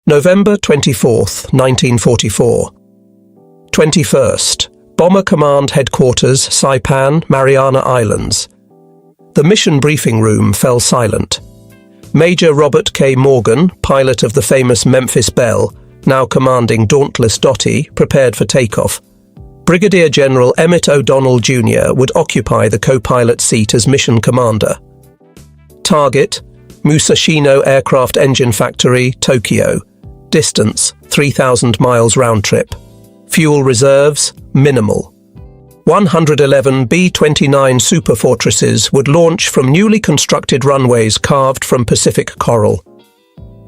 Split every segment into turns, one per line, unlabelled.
November 24th, 1944. 21st. Bomber Command Headquarters, Saipan, Mariana Islands. The mission briefing room fell silent. Major Robert K. Morgan, pilot of the famous Memphis Belle, now commanding Dauntless Dottie, prepared for takeoff. Brigadier General Emmett O'Donnell Jr. would occupy the co-pilot seat as mission commander. Target: Musashino Aircraft Engine Factory, Tokyo. Distance: 3,000 miles round trip. Fuel reserves: minimal. 111 B-29 Superfortresses would launch from newly constructed runways carved from Pacific coral.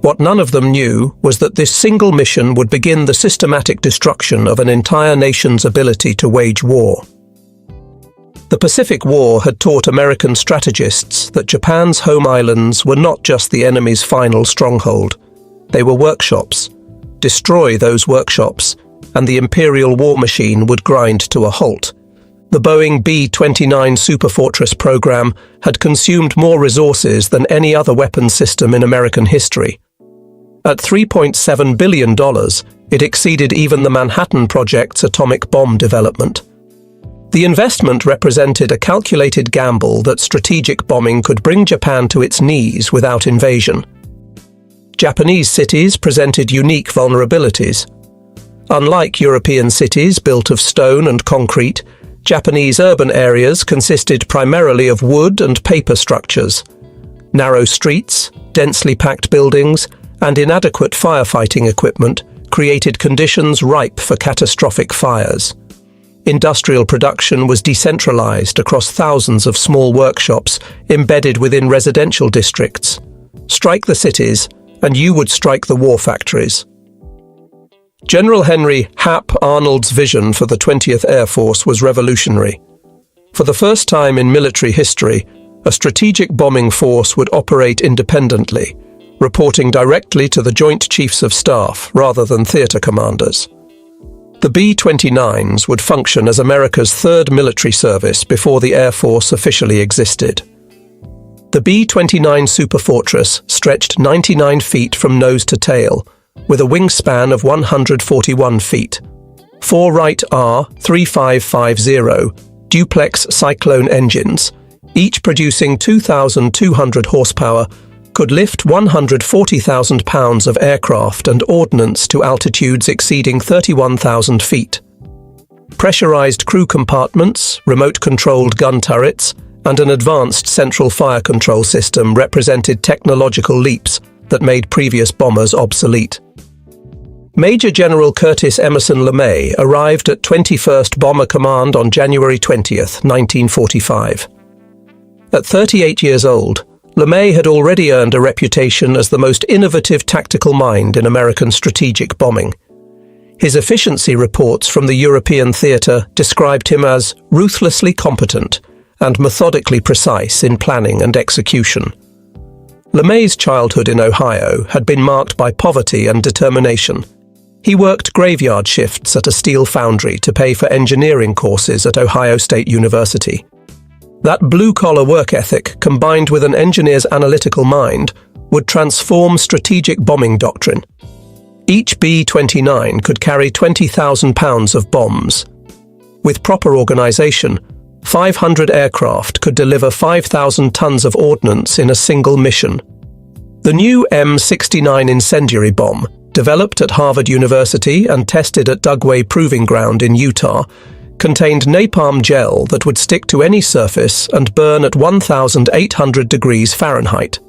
What none of them knew was that this single mission would begin the systematic destruction of an entire nation's ability to wage war. The Pacific War had taught American strategists that Japan's home islands were not just the enemy's final stronghold. They were workshops. Destroy those workshops, and the Imperial war machine would grind to a halt. The Boeing B-29 Superfortress program had consumed more resources than any other weapons system in American history. At $3.7 billion, it exceeded even the Manhattan Project's atomic bomb development. The investment represented a calculated gamble that strategic bombing could bring Japan to its knees without invasion. Japanese cities presented unique vulnerabilities. Unlike European cities built of stone and concrete, Japanese urban areas consisted primarily of wood and paper structures. Narrow streets, densely packed buildings, and inadequate firefighting equipment created conditions ripe for catastrophic fires. Industrial production was decentralized across thousands of small workshops embedded within residential districts. Strike the cities, and you would strike the war factories. General Henry "Hap" Arnold's vision for the 20th Air Force was revolutionary. For the first time in military history, a strategic bombing force would operate independently, reporting directly to the Joint Chiefs of Staff rather than theater commanders. The B-29s would function as America's third military service before the Air Force officially existed. The B-29 Superfortress stretched 99 feet from nose to tail, with a wingspan of 141 feet. 4 Wright R-3550 duplex Cyclone engines, each producing 2,200 horsepower, could lift 140,000 pounds of aircraft and ordnance to altitudes exceeding 31,000 feet. Pressurized crew compartments, remote-controlled gun turrets, and an advanced central fire control system represented technological leaps that made previous bombers obsolete. Major General Curtis LeMay arrived at 21st Bomber Command on January 20, 1945. At 38 years old, LeMay had already earned a reputation as the most innovative tactical mind in American strategic bombing. His efficiency reports from the European theater described him as ruthlessly competent and methodically precise in planning and execution. LeMay's childhood in Ohio had been marked by poverty and determination. He worked graveyard shifts at a steel foundry to pay for engineering courses at Ohio State University. That blue-collar work ethic, combined with an engineer's analytical mind, would transform strategic bombing doctrine. Each B-29 could carry 20,000 pounds of bombs. With proper organization, 500 aircraft could deliver 5,000 tons of ordnance in a single mission. The new M69 incendiary bomb, developed at Harvard University and tested at Dugway Proving Ground in Utah, contained napalm gel that would stick to any surface and burn at 1,800 degrees Fahrenheit.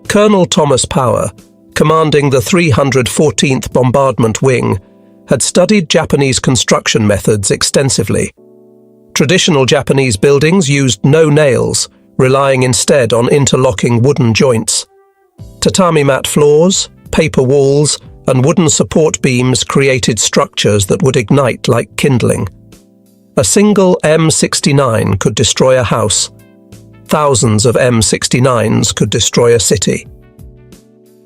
Colonel Thomas Power, commanding the 314th Bombardment Wing, had studied Japanese construction methods extensively. Traditional Japanese buildings used no nails, relying instead on interlocking wooden joints. Tatami mat floors, paper walls, and wooden support beams created structures that would ignite like kindling. A single M69 could destroy a house. Thousands of M69s could destroy a city.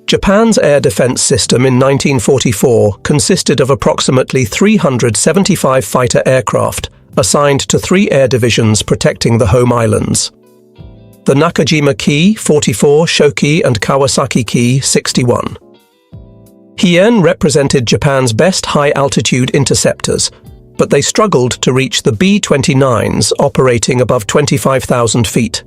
Japan's air defense system in 1944 consisted of approximately 375 fighter aircraft assigned to 3 air divisions protecting the home islands. The Nakajima Ki 44, Shoki, and Kawasaki Ki 61. Hien represented Japan's best high-altitude interceptors, but they struggled to reach the B-29s operating above 25,000 feet.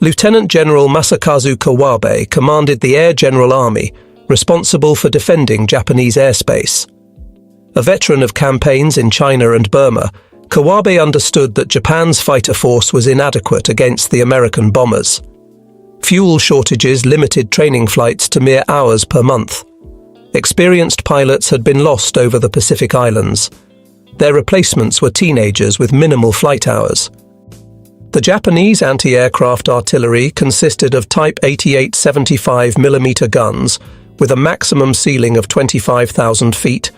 Lieutenant General Masakazu Kawabe commanded the Air General Army, responsible for defending Japanese airspace. A veteran of campaigns in China and Burma, Kawabe understood that Japan's fighter force was inadequate against the American bombers. Fuel shortages limited training flights to mere hours per month. Experienced pilots had been lost over the Pacific Islands. Their replacements were teenagers with minimal flight hours. The Japanese anti-aircraft artillery consisted of Type 88 75mm guns with a maximum ceiling of 25,000 feet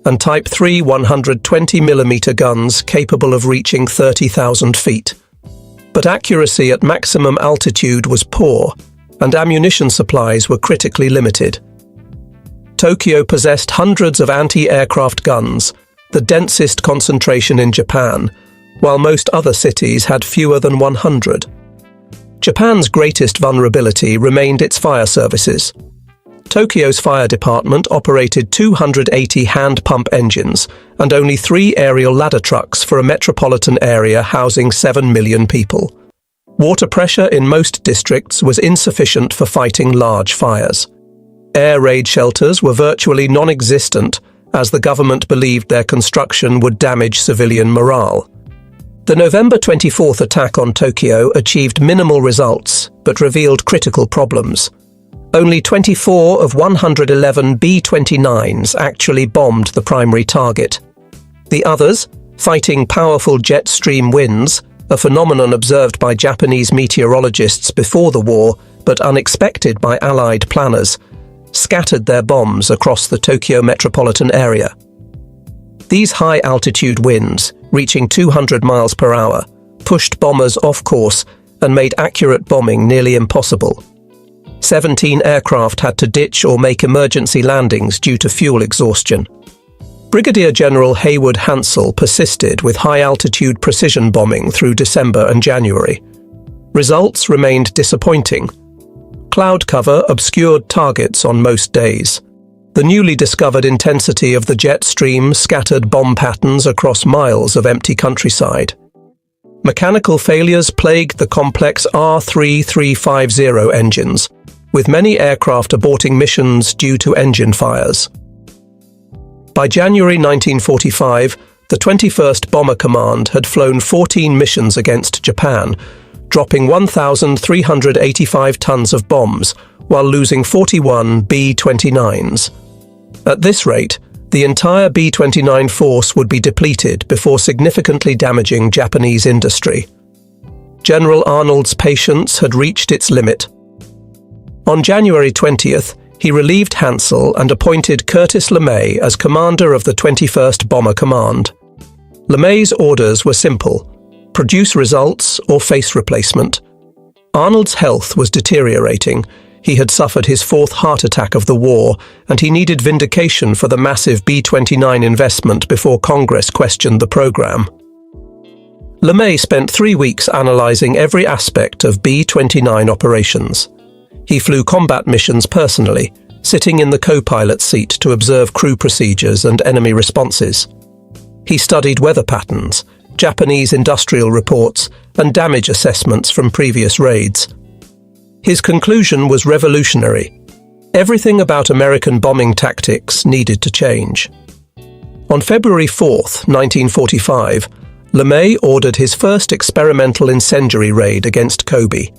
and Type 3 120mm guns capable of reaching 30,000 feet. But accuracy at maximum altitude was poor, and ammunition supplies were critically limited. Tokyo possessed hundreds of anti-aircraft guns, the densest concentration in Japan, while most other cities had fewer than 100. Japan's greatest vulnerability remained its fire services. Tokyo's fire department operated 280 hand pump engines and only 3 aerial ladder trucks for a metropolitan area housing 7 million people. Water pressure in most districts was insufficient for fighting large fires. Air raid shelters were virtually non-existent, as the government believed their construction would damage civilian morale. The November 24th attack on Tokyo achieved minimal results, but revealed critical problems. Only 24 of 111 B-29s actually bombed the primary target. The others, fighting powerful jet stream winds, a phenomenon observed by Japanese meteorologists before the war, but unexpected by Allied planners, scattered their bombs across the Tokyo metropolitan area. These high-altitude winds, reaching 200 miles per hour, pushed bombers off course and made accurate bombing nearly impossible. 17 aircraft had to ditch or make emergency landings due to fuel exhaustion. Brigadier General Haywood Hansell persisted with high-altitude precision bombing through December and January. Results remained disappointing. Cloud cover obscured targets on most days. The newly discovered intensity of the jet stream scattered bomb patterns across miles of empty countryside. Mechanical failures plagued the complex R3350 engines, with many aircraft aborting missions due to engine fires. By January 1945, the 21st Bomber Command had flown 14 missions against Japan, dropping 1,385 tons of bombs, while losing 41 B-29s. At this rate, the entire B-29 force would be depleted before significantly damaging Japanese industry. General Arnold's patience had reached its limit. On January 20th, he relieved Hansell and appointed Curtis LeMay as commander of the 21st Bomber Command. LeMay's orders were simple: produce results or face replacement. Arnold's health was deteriorating. He had suffered his 4th heart attack of the war, and he needed vindication for the massive B-29 investment before Congress questioned the program. LeMay spent 3 weeks analyzing every aspect of B-29 operations. He flew combat missions personally, sitting in the co-pilot seat to observe crew procedures and enemy responses. He studied weather patterns, Japanese industrial reports, and damage assessments from previous raids. His conclusion was revolutionary. Everything about American bombing tactics needed to change. On February 4, 1945, LeMay ordered his first experimental incendiary raid against Kobe.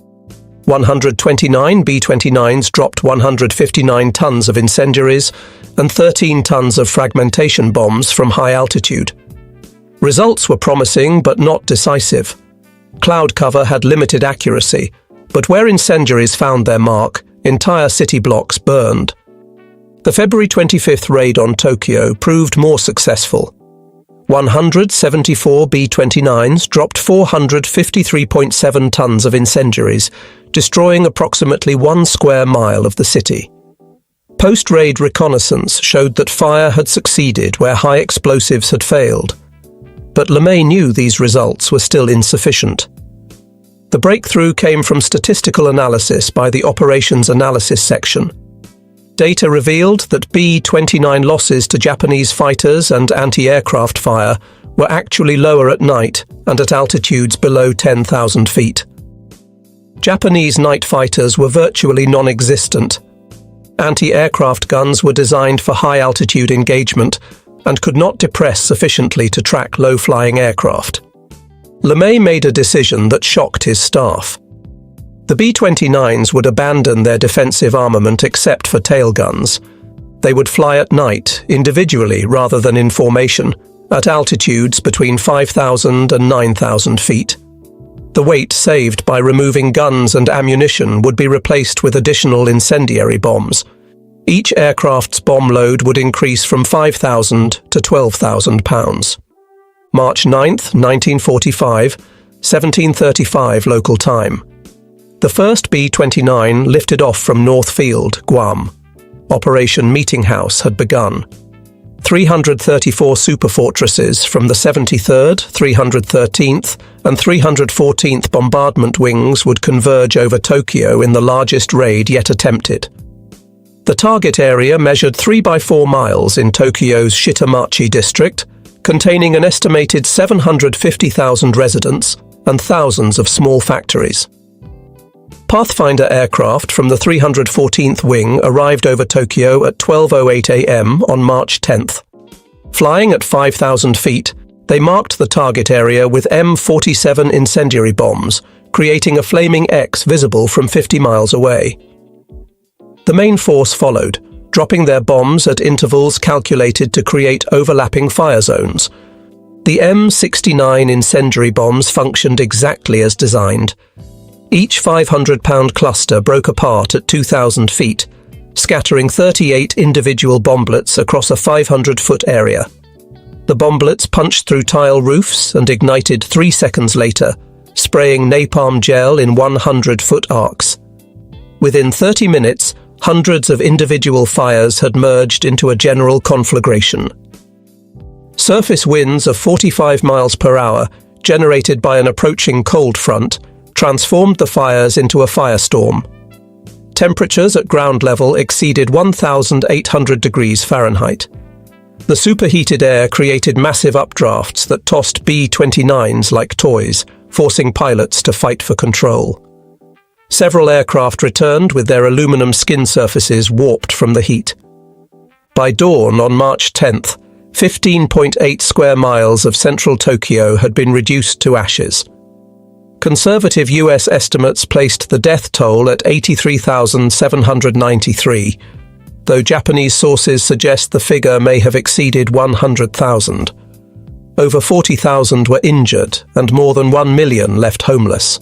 129 B-29s dropped 159 tons of incendiaries and 13 tons of fragmentation bombs from high altitude. Results were promising but not decisive. Cloud cover had limited accuracy, but where incendiaries found their mark, entire city blocks burned. The February 25th raid on Tokyo proved more successful. 174 B-29s dropped 453.7 tons of incendiaries, destroying approximately 1 square mile of the city. Post-raid reconnaissance showed that fire had succeeded where high explosives had failed. But LeMay knew these results were still insufficient. The breakthrough came from statistical analysis by the Operations Analysis Section. Data revealed that B-29 losses to Japanese fighters and anti-aircraft fire were actually lower at night and at altitudes below 10,000 feet. Japanese night fighters were virtually non-existent. Anti-aircraft guns were designed for high-altitude engagement and could not depress sufficiently to track low-flying aircraft. LeMay made a decision that shocked his staff. The B-29s would abandon their defensive armament except for tail guns. They would fly at night, individually rather than in formation, at altitudes between 5,000 and 9,000 feet. The weight saved by removing guns and ammunition would be replaced with additional incendiary bombs. Each aircraft's bomb load would increase from 5,000 to 12,000 pounds. March 9, 1945, 17:35 local time. The first B-29 lifted off from North Field, Guam. Operation Meetinghouse had begun. 334 Superfortresses from the 73rd, 313th, and 314th Bombardment Wings would converge over Tokyo in the largest raid yet attempted. The target area measured 3 by 4 miles in Tokyo's Shitamachi district, containing an estimated 750,000 residents and thousands of small factories. Pathfinder aircraft from the 314th Wing arrived over Tokyo at 12:08 a.m. on March 10th. Flying at 5,000 feet, they marked the target area with M47 incendiary bombs, creating a flaming X visible from 50 miles away. The main force followed, dropping their bombs at intervals calculated to create overlapping fire zones. The M69 incendiary bombs functioned exactly as designed. Each 500-pound cluster broke apart at 2,000 feet, scattering 38 individual bomblets across a 500-foot area. The bomblets punched through tile roofs and ignited 3 seconds later, spraying napalm gel in 100-foot arcs. Within 30 minutes, hundreds of individual fires had merged into a general conflagration. Surface winds of 45 miles per hour, generated by an approaching cold front, transformed the fires into a firestorm. Temperatures at ground level exceeded 1,800 degrees Fahrenheit. The superheated air created massive updrafts that tossed B-29s like toys, forcing pilots to fight for control. Several aircraft returned with their aluminum skin surfaces warped from the heat. By dawn on March 10th, 15.8 square miles of central Tokyo had been reduced to ashes. Conservative US estimates placed the death toll at 83,793, though Japanese sources suggest the figure may have exceeded 100,000. Over 40,000 were injured and more than 1 million left homeless.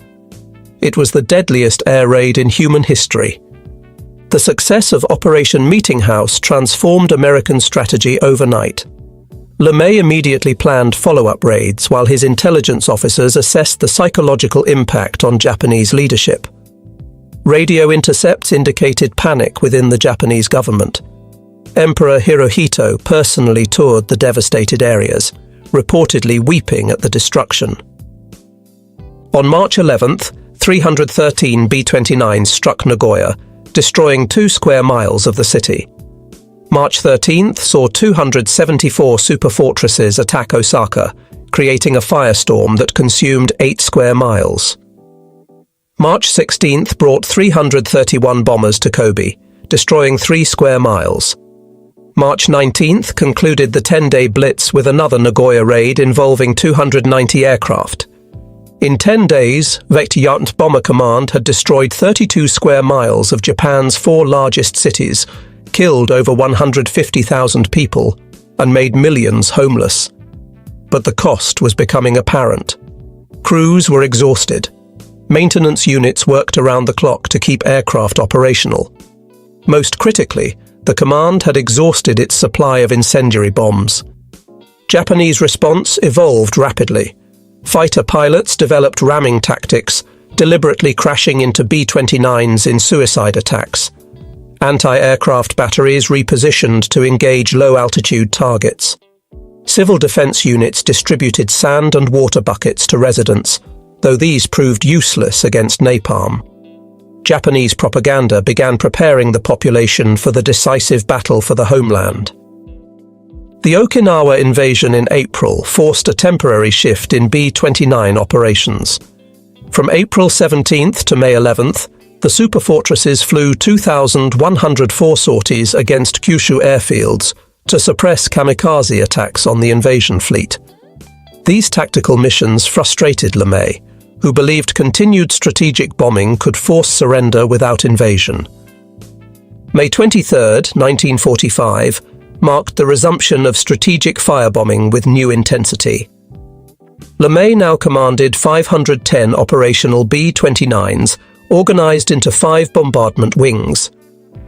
It was the deadliest air raid in human history. The success of Operation Meetinghouse transformed American strategy overnight. LeMay immediately planned follow-up raids while his intelligence officers assessed the psychological impact on Japanese leadership. Radio intercepts indicated panic within the Japanese government. Emperor Hirohito personally toured the devastated areas, reportedly weeping at the destruction. On March 11th, 313 B-29s struck Nagoya, destroying 2 square miles of the city. March 13th saw 274 Superfortresses attack Osaka, creating a firestorm that consumed 8 square miles. March 16th brought 331 bombers to Kobe, destroying 3 square miles. March 19th concluded the 10-day blitz with another Nagoya raid involving 290 aircraft. In 10 days, Vectiyant Bomber Command had destroyed 32 square miles of Japan's 4 largest cities, killed over 150,000 people, and made millions homeless. But the cost was becoming apparent. Crews were exhausted. Maintenance units worked around the clock to keep aircraft operational. Most critically, the command had exhausted its supply of incendiary bombs. Japanese response evolved rapidly. Fighter pilots developed ramming tactics, deliberately crashing into B-29s in suicide attacks. Anti-aircraft batteries repositioned to engage low-altitude targets. Civil defense units distributed sand and water buckets to residents, though these proved useless against napalm. Japanese propaganda began preparing the population for the decisive battle for the homeland. The Okinawa invasion in April forced a temporary shift in B-29 operations. From April 17th to May 11th, the Superfortresses flew 2,104 sorties against Kyushu airfields to suppress kamikaze attacks on the invasion fleet. These tactical missions frustrated LeMay, who believed continued strategic bombing could force surrender without invasion. May 23, 1945, marked the resumption of strategic firebombing with new intensity. LeMay now commanded 510 operational B-29s, organized into 5 bombardment wings.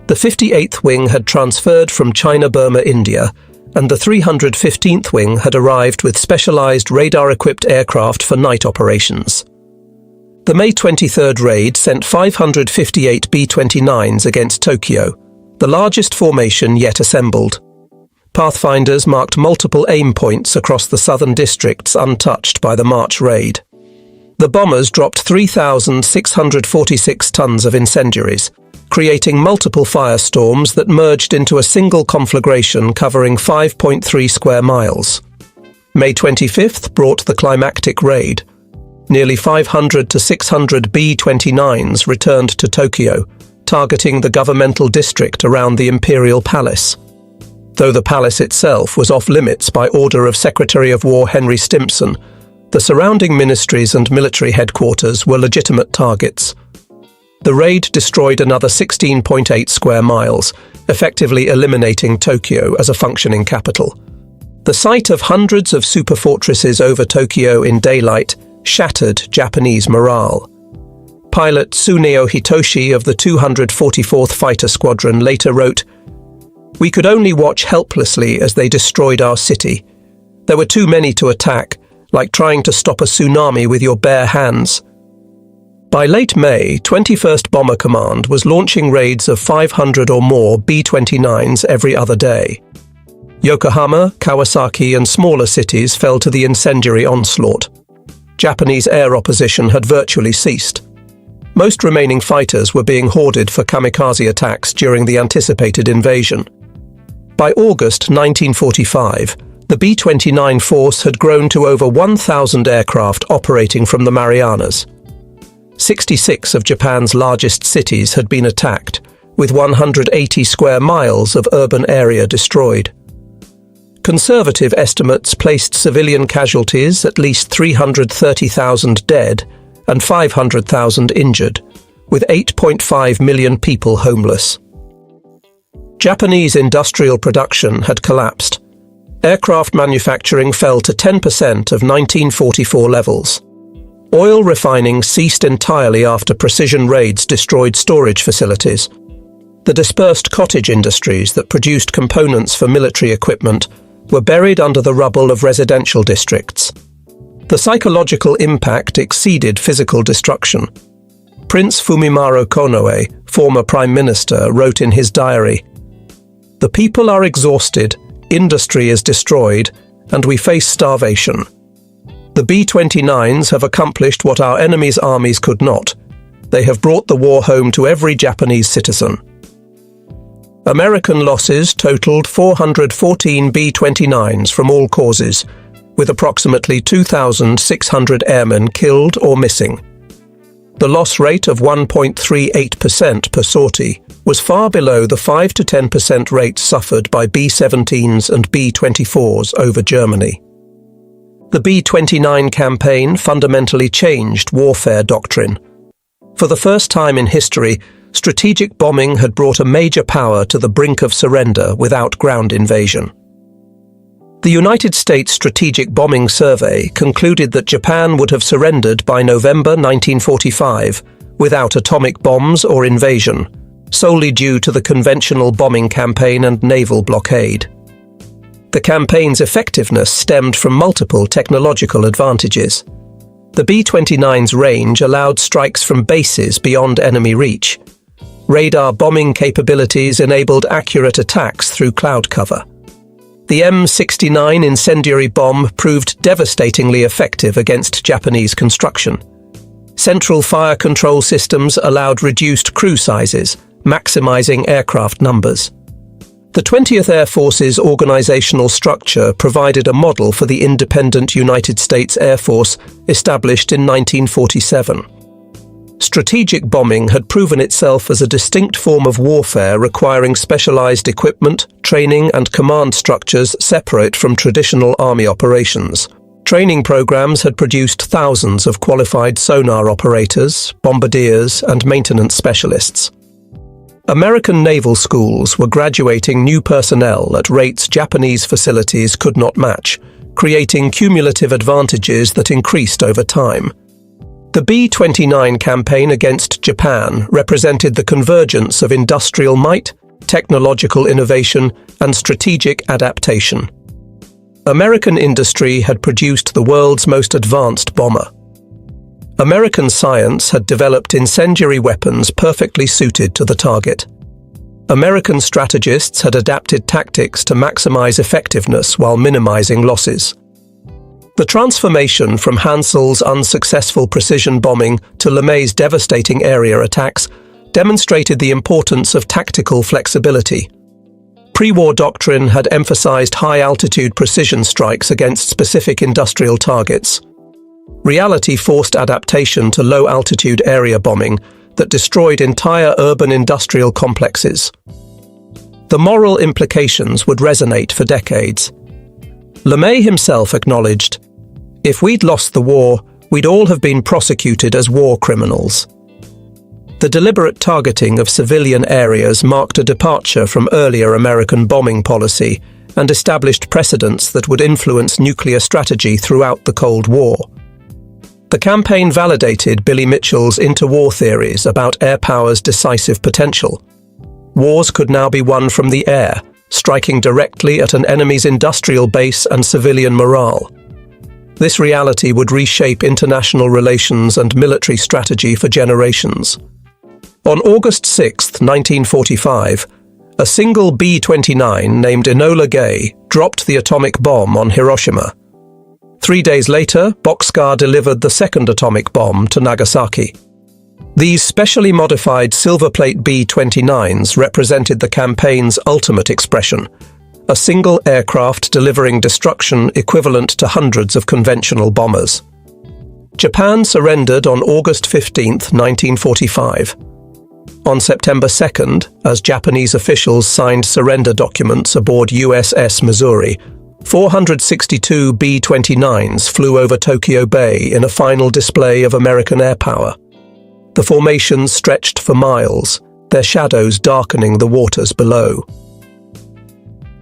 The 58th Wing had transferred from China-Burma, India, and the 315th Wing had arrived with specialized radar-equipped aircraft for night operations. The May 23rd raid sent 558 B-29s against Tokyo, the largest formation yet assembled. Pathfinders marked multiple aim points across the southern districts untouched by the March raid. The bombers dropped 3,646 tons of incendiaries, creating multiple firestorms that merged into a single conflagration covering 5.3 square miles. May 25th brought the climactic raid. Nearly 500 to 600 B-29s returned to Tokyo, targeting the governmental district around the Imperial Palace. Though the palace itself was off-limits by order of Secretary of War Henry Stimson, the surrounding ministries and military headquarters were legitimate targets. The raid destroyed another 16.8 square miles, effectively eliminating Tokyo as a functioning capital. The sight of hundreds of superfortresses over Tokyo in daylight shattered Japanese morale. Pilot Tsuneo Hitoshi of the 244th Fighter Squadron later wrote, "We could only watch helplessly as they destroyed our city. There were too many to attack, like trying to stop a tsunami with your bare hands." By late May, 21st Bomber Command was launching raids of 500 or more B-29s every other day. Yokohama, Kawasaki and smaller cities fell to the incendiary onslaught. Japanese air opposition had virtually ceased. Most remaining fighters were being hoarded for kamikaze attacks during the anticipated invasion. By August 1945, the B-29 force had grown to over 1,000 aircraft operating from the Marianas. 66 of Japan's largest cities had been attacked, with 180 square miles of urban area destroyed. Conservative estimates placed civilian casualties at least 330,000 dead and 500,000 injured, with 8.5 million people homeless. Japanese industrial production had collapsed. Aircraft manufacturing fell to 10% of 1944 levels. Oil refining ceased entirely after precision raids destroyed storage facilities. The dispersed cottage industries that produced components for military equipment were buried under the rubble of residential districts. The psychological impact exceeded physical destruction. Prince Fumimaro Konoe, former Prime Minister, wrote in his diary, "The people are exhausted, industry is destroyed, and we face starvation. The B-29s have accomplished what our enemy's armies could not. They have brought the war home to every Japanese citizen." American losses totaled 414 B-29s from all causes, with approximately 2,600 airmen killed or missing. The loss rate of 1.38% per sortie was far below the 5 to 10% rates suffered by B-17s and B-24s over Germany. The B-29 campaign fundamentally changed warfare doctrine. For the first time in history, strategic bombing had brought a major power to the brink of surrender without ground invasion. The United States Strategic Bombing Survey concluded that Japan would have surrendered by November 1945 without atomic bombs or invasion, solely due to the conventional bombing campaign and naval blockade. The campaign's effectiveness stemmed from multiple technological advantages. The B-29's range allowed strikes from bases beyond enemy reach. Radar bombing capabilities enabled accurate attacks through cloud cover. The M69 incendiary bomb proved devastatingly effective against Japanese construction. Central fire control systems allowed reduced crew sizes, maximizing aircraft numbers. The 20th Air Force's organizational structure provided a model for the independent United States Air Force established in 1947. Strategic bombing had proven itself as a distinct form of warfare requiring specialized equipment, training, and command structures separate from traditional army operations. Training programs had produced thousands of qualified sonar operators, bombardiers, and maintenance specialists. American naval schools were graduating new personnel at rates Japanese facilities could not match, creating cumulative advantages that increased over time. The B-29 campaign against Japan represented the convergence of industrial might, technological innovation, and strategic adaptation. American industry had produced the world's most advanced bomber. American science had developed incendiary weapons perfectly suited to the target. American strategists had adapted tactics to maximize effectiveness while minimizing losses. The transformation from Hansel's unsuccessful precision bombing to LeMay's devastating area attacks demonstrated the importance of tactical flexibility. Pre-war doctrine had emphasized high-altitude precision strikes against specific industrial targets. Reality forced adaptation to low-altitude area bombing that destroyed entire urban industrial complexes. The moral implications would resonate for decades. LeMay himself acknowledged, "If we'd lost the war, we'd all have been prosecuted as war criminals." The deliberate targeting of civilian areas marked a departure from earlier American bombing policy and established precedents that would influence nuclear strategy throughout the Cold War. The campaign validated Billy Mitchell's interwar theories about air power's decisive potential. Wars could now be won from the air, striking directly at an enemy's industrial base and civilian morale. This reality would reshape international relations and military strategy for generations. On August 6, 1945, a single B-29 named Enola Gay dropped the atomic bomb on Hiroshima. 3 days later, Bockscar delivered the second atomic bomb to Nagasaki. These specially modified silverplate B-29s represented the campaign's ultimate expression, a single aircraft delivering destruction equivalent to hundreds of conventional bombers. Japan surrendered on August 15, 1945. On September 2nd, as Japanese officials signed surrender documents aboard USS Missouri, 462 B-29s flew over Tokyo Bay in a final display of American air power. The formations stretched for miles, their shadows darkening the waters below.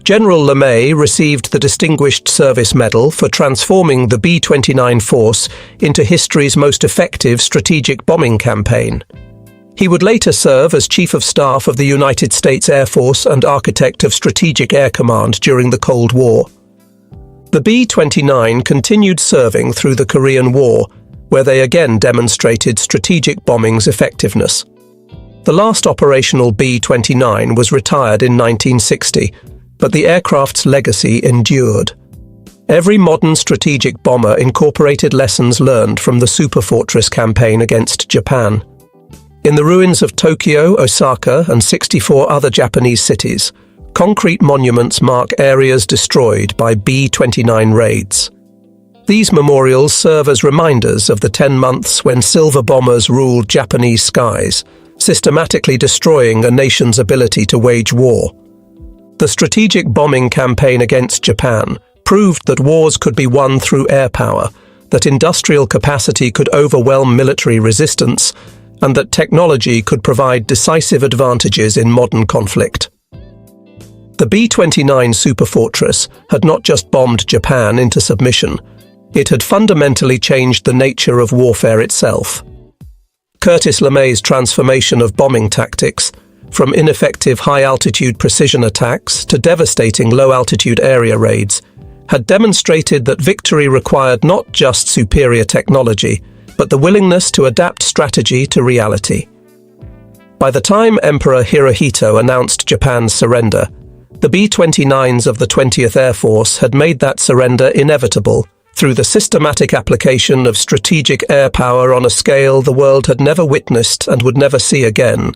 General LeMay received the Distinguished Service Medal for transforming the B-29 force into history's most effective strategic bombing campaign. He would later serve as Chief of Staff of the United States Air Force and architect of Strategic Air Command during the Cold War. The B-29 continued serving through the Korean War, where they again demonstrated strategic bombing's effectiveness. The last operational B-29 was retired in 1960, but the aircraft's legacy endured. Every modern strategic bomber incorporated lessons learned from the Superfortress campaign against Japan. In the ruins of Tokyo, Osaka, and 64 other Japanese cities, concrete monuments mark areas destroyed by B-29 raids. These memorials serve as reminders of the 10 months when silver bombers ruled Japanese skies, systematically destroying a nation's ability to wage war. The strategic bombing campaign against Japan proved that wars could be won through air power, that industrial capacity could overwhelm military resistance, and that technology could provide decisive advantages in modern conflict. The B-29 Superfortress had not just bombed Japan into submission, it had fundamentally changed the nature of warfare itself. Curtis LeMay's transformation of bombing tactics, from ineffective high-altitude precision attacks to devastating low-altitude area raids, had demonstrated that victory required not just superior technology, but the willingness to adapt strategy to reality. By the time Emperor Hirohito announced Japan's surrender, the B-29s of the 20th Air Force had made that surrender inevitable through the systematic application of strategic air power on a scale the world had never witnessed and would never see again.